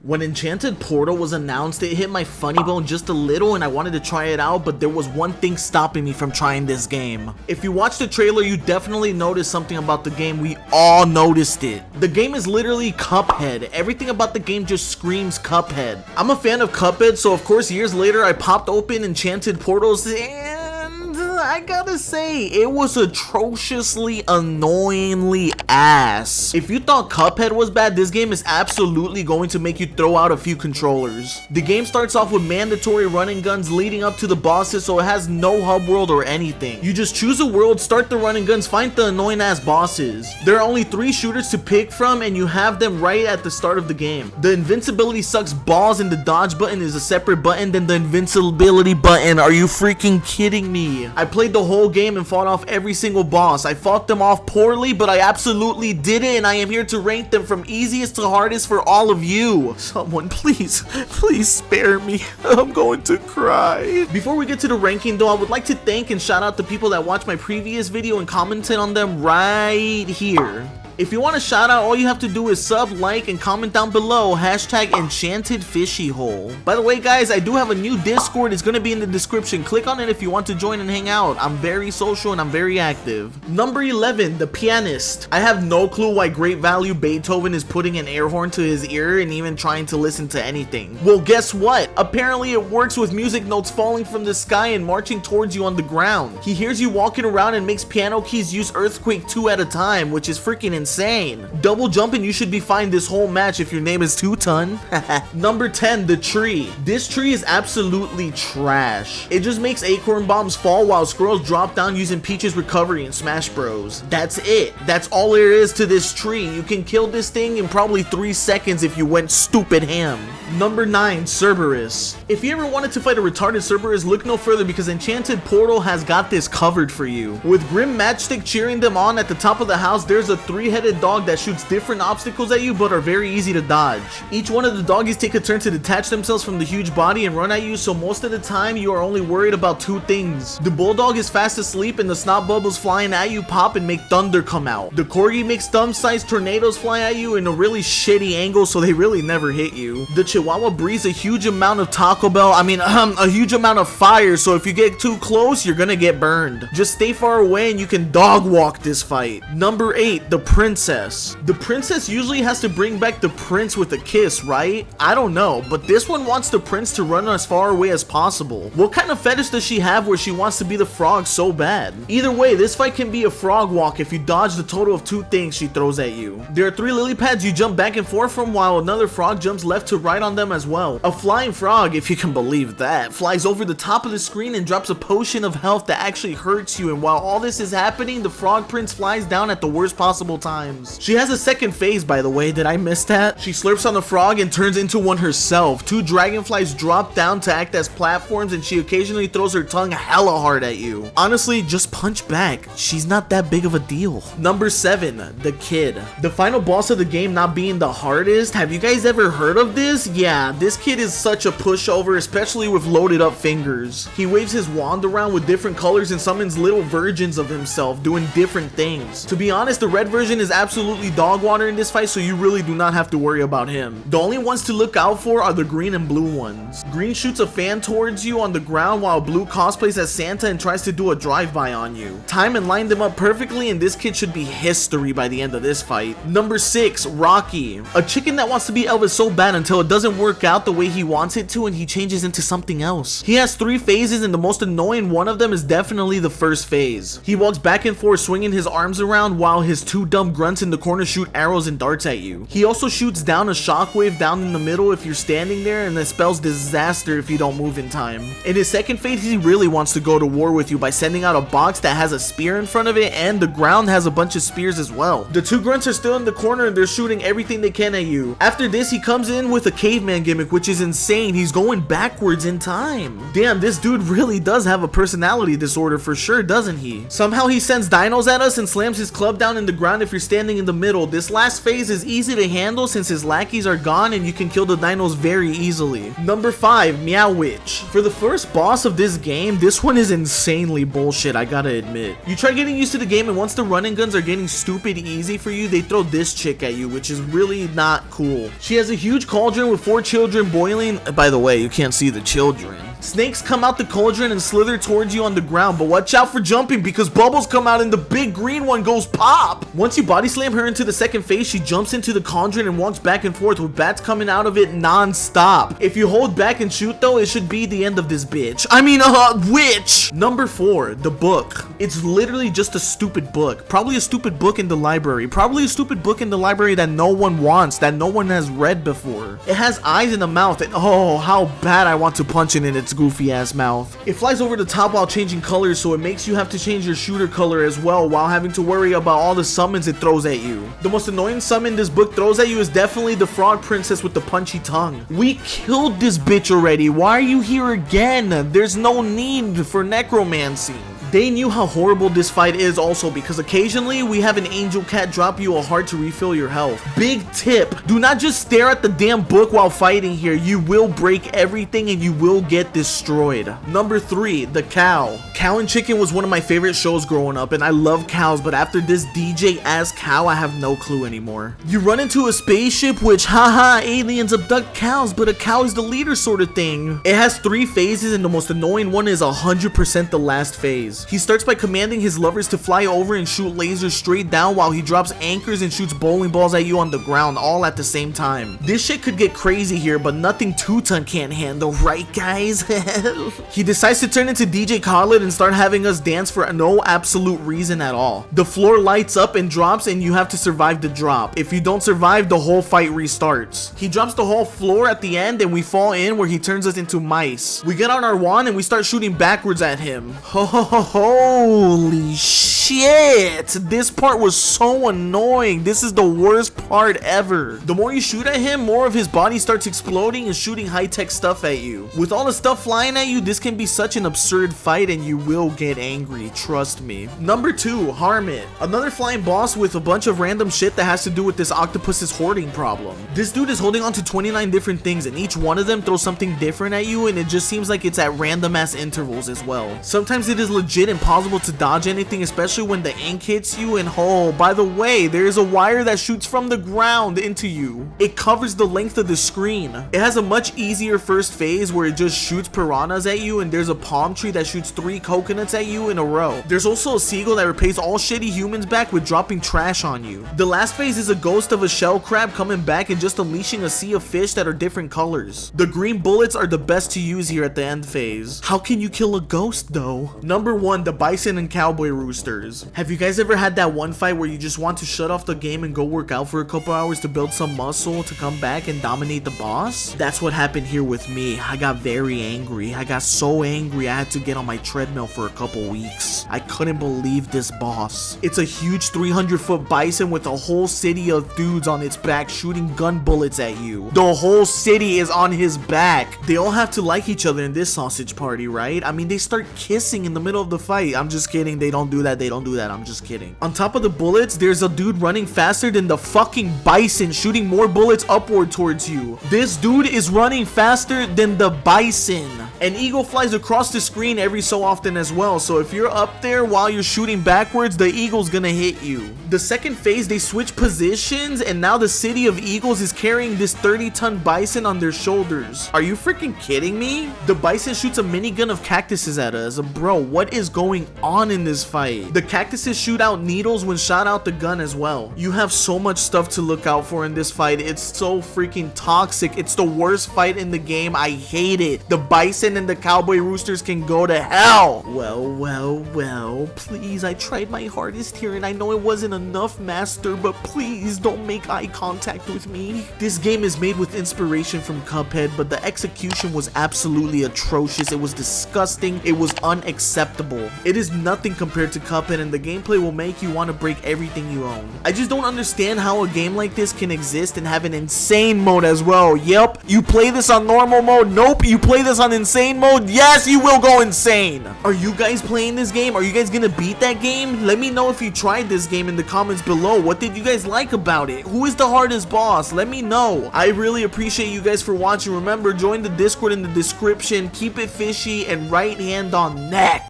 When Enchanted Portal was announced, it hit my funny bone just a little and I wanted to try it out, but there was one thing stopping me from trying this game. If you watched the trailer, you definitely noticed something about the game. We all noticed it. The game is literally Cuphead. Everything about the game just screams Cuphead. I'm a fan of Cuphead, so of course years later I popped open Enchanted Portals and I gotta say, it was atrociously, annoyingly ass. If you thought Cuphead was bad, this game is absolutely going to make you throw out a few controllers. The game starts off with mandatory running guns leading up to the bosses, so it has no hub world or anything. You just choose a world, start the running guns, find the annoying ass bosses. There are only 3 shooters to pick from and you have them right at the start of the game. The invincibility sucks balls and the dodge button is a separate button than the invincibility button. Are you freaking kidding me? I played the whole game and fought off every single boss. I fought them off poorly, but I absolutely did it, and I am here to rank them from easiest to hardest for all of you. Someone please spare me. I'm going to cry. Before we get to the ranking though, I would like to thank and shout out the people that watched my previous video and commented on them right here. If you want a shout out, all you have to do is sub, like, and comment down below, hashtag Enchanted Fishy Hole. By the way guys, I do have a new Discord. It's gonna be in the description. Click on it if you want to join and hang out. I'm very social and I'm very active. Number 11, The Pianist. I have no clue why Great Value Beethoven is putting an air horn to his ear and even trying to listen to anything. Well, guess what? Apparently it works with music notes falling from the sky and marching towards you on the ground. He hears you walking around and makes piano keys use Earthquake 2 at a time, which is freaking insane. Double jump and you should be fine this whole match if your name is 2 ton. Number 10, The Tree. This tree is absolutely trash. It just makes acorn bombs fall while squirrels drop down using Peach's recovery in Smash Bros. That's it. That's all there is to this tree. You can kill this thing in probably 3 seconds if you went stupid ham. Number 9, Cerberus. If you ever wanted to fight a retarded Cerberus, look no further because Enchanted Portal has got this covered for you. With Grim Matchstick cheering them on at the top of the house, there's a 3-headed dog that shoots different obstacles at you but are very easy to dodge. Each one of the doggies take a turn to detach themselves from the huge body and run at you, so most of the time you are only worried about 2 things. The bulldog is fast asleep and the snot bubbles flying at you pop and make thunder come out. The corgi makes thumb-sized tornadoes fly at you in a really shitty angle so they really never hit you. The Chihuahua breathes a huge amount of a huge amount of fire, so if you get too close you're gonna get burned. Just stay far away and you can dog walk this fight. Number 8, The Princess. The princess usually has to bring back the prince with a kiss, right? I don't know, but this one wants the prince to run as far away as possible. What kind of fetish does she have where she wants to be the frog so bad? Either way, this fight can be a frog walk if you dodge the total of 2 things she throws at you. There are 3 lily pads you jump back and forth from while another frog jumps left to right on them as well. A flying frog, if you can believe that, flies over the top of the screen and drops a potion of health that actually hurts you, and while all this is happening, the frog prince flies down at the worst possible times. She has a second phase, by the way. Did I miss that? She slurps on the frog and turns into one herself. 2 dragonflies drop down to act as platforms and she occasionally throws her tongue hella hard at you. Honestly, just punch back. She's not that big of a deal. Number 7, The Kid. The final boss of the game not being the hardest. Have you guys ever heard of this? Yeah, this kid is such a pushover, especially with loaded up fingers. He waves his wand around with different colors and summons little versions of himself doing different things. To be honest, the red version is absolutely dog water in this fight, so you really do not have to worry about him. The only ones to look out for are the green and blue ones. Green shoots a fan towards you on the ground while blue cosplays as Santa and tries to do a drive-by on you. Time and line them up perfectly and this kid should be history by the end of this fight. Number 6, Rocky. A chicken that wants to be Elvis so bad until it doesn't work out the way he wants it to and he changes into something else. He has 3 phases and the most annoying one of them is definitely the first phase. He walks back and forth swinging his arms around while his 2 dumb grunts in the corner shoot arrows and darts at you. He also shoots down a shockwave down in the middle if you're standing there and it spells disaster if you don't move in time. In his second phase, he really wants to go to war with you by sending out a box that has a spear in front of it and the ground has a bunch of spears as well. The 2 grunts are still in the corner and they're shooting everything they can at you. After this, he comes in with a caveman gimmick, which is insane. He's going backwards in time. Damn, this dude really does have a personality disorder for sure, doesn't he? Somehow he sends dinos at us and slams his club down in the ground if you're you're standing in the middle. This last phase is easy to handle since his lackeys are gone and you can kill the dinos very easily. Number 5, Meow Witch. For the first boss of this game, this one is insanely bullshit, I gotta admit. You try getting used to the game and once the running guns are getting stupid easy for you, they throw this chick at you, which is really not cool. She has a huge cauldron with 4 children boiling. By the way, you can't see the children. Snakes come out the cauldron and slither towards you on the ground, but watch out for jumping because bubbles come out and the big green one goes pop. Once you body slam her into the second phase, she jumps into the cauldron and walks back and forth with bats coming out of it non-stop. If you hold back and shoot though, it should be the end of this bitch. I mean, witch! Number 4, the book. It's literally just a stupid book. Probably a stupid book in the library. Probably a stupid book in the library that no one wants, that no one has read before. It has eyes and a mouth and oh, how bad I want to punch it in its goofy ass mouth. It flies over the top while changing colors, so it makes you have to change your shooter color as well while having to worry about all the summons it throws at you. The most annoying summon this book throws at you is definitely the frog princess with the punchy tongue. We killed this bitch already. Why are you here again? There's no need for necromancy. They knew how horrible this fight is also because occasionally we have an angel cat drop you a heart to refill your health. Big tip, do not just stare at the damn book while fighting here. You will break everything and you will get destroyed. Number 3, the cow. Cow and Chicken was one of my favorite shows growing up and I love cows, but after this DJ ass cow, I have no clue anymore. You run into a spaceship which, haha, aliens abduct cows, but a cow is the leader sort of thing. It has 3 phases and the most annoying one is 100% the last phase. He starts by commanding his lovers to fly over and shoot lasers straight down while he drops anchors and shoots bowling balls at you on the ground all at the same time. This shit could get crazy here, but nothing Tutan can't handle, right guys? He decides to turn into DJ Khaled and start having us dance for no absolute reason at all. The floor lights up and drops and you have to survive the drop. If you don't survive, the whole fight restarts. He drops the whole floor at the end and we fall in where he turns us into mice. We get on our wand and we start shooting backwards at him. Ho ho ho ho. Holy shit, this part was so annoying. This is the worst part ever. The more you shoot at him, more of his body starts exploding and shooting high-tech stuff at you. With all the stuff flying at you, this can be such an absurd fight and you will get angry, trust me. Number 2, Harmit. Another flying boss with a bunch of random shit that has to do with this octopus's hoarding problem. This dude is holding on to 29 different things and each one of them throws something different at you and it just seems like it's at random ass intervals as well. Sometimes it is legit impossible to dodge anything, especially when the ink hits you. And oh, by the way, there is a wire that shoots from the ground into you. It covers the length of the screen. It has a much easier first phase where it just shoots piranhas at you and there's a palm tree that shoots 3 coconuts at you in a row. There's also a seagull that repays all shitty humans back with dropping trash on you. The last phase is a ghost of a shell crab coming back and just unleashing a sea of fish that are different colors. The green bullets are the best to use here at the end phase. How can you kill a ghost though? Number 1, the bison and cowboy roosters. Have you guys ever had that one fight where you just want to shut off the game and go work out for a couple hours to build some muscle to come back and dominate the boss? That's what happened here with me. I got very angry. I got so angry I had to get on my treadmill for a couple weeks. I couldn't believe this boss. It's a huge 300-foot bison with a whole city of dudes on its back shooting gun bullets at you. The whole city is on his back. They all have to like each other in this sausage party, right? I mean, they start kissing in the middle of the fight. I'm just kidding. They don't do that. They don't do that. I'm just kidding. On top of the bullets, there's a dude running faster than the fucking bison, shooting more bullets upward towards you. This dude is running faster than the bison. An eagle flies across the screen every so often as well, so if you're up there while you're shooting backwards, the eagle's gonna hit you. The second phase, they switch positions, and now the city of eagles is carrying this 30-ton bison on their shoulders. Are you freaking kidding me? The bison shoots a minigun of cactuses at us. Bro, what is going on in this fight? The cactuses shoot out needles when shot out the gun as well. You have so much stuff to look out for in this fight. It's so freaking toxic. It's the worst fight in the game. I hate it. The bison and the cowboy roosters can go to hell. Well, please, I tried my hardest here and I know it wasn't enough, master, but please don't make eye contact with me. This game is made with inspiration from Cuphead, but the execution was absolutely atrocious. It was disgusting. It was unacceptable. It is nothing compared to Cuphead. happen and the gameplay will make you want to break everything you own. I just don't understand how a game like this can exist and have an insane mode as well. Yep, you play this on normal mode. Nope, you play this on insane mode. Yes, you will go insane. Are you guys playing this game? Are you guys gonna beat that game? Let me know if you tried this game in the comments below. What did you guys like about it? Who is the hardest boss? Let me know. I really appreciate you guys for watching. Remember, join the Discord in the description. Keep it fishy and right hand on neck.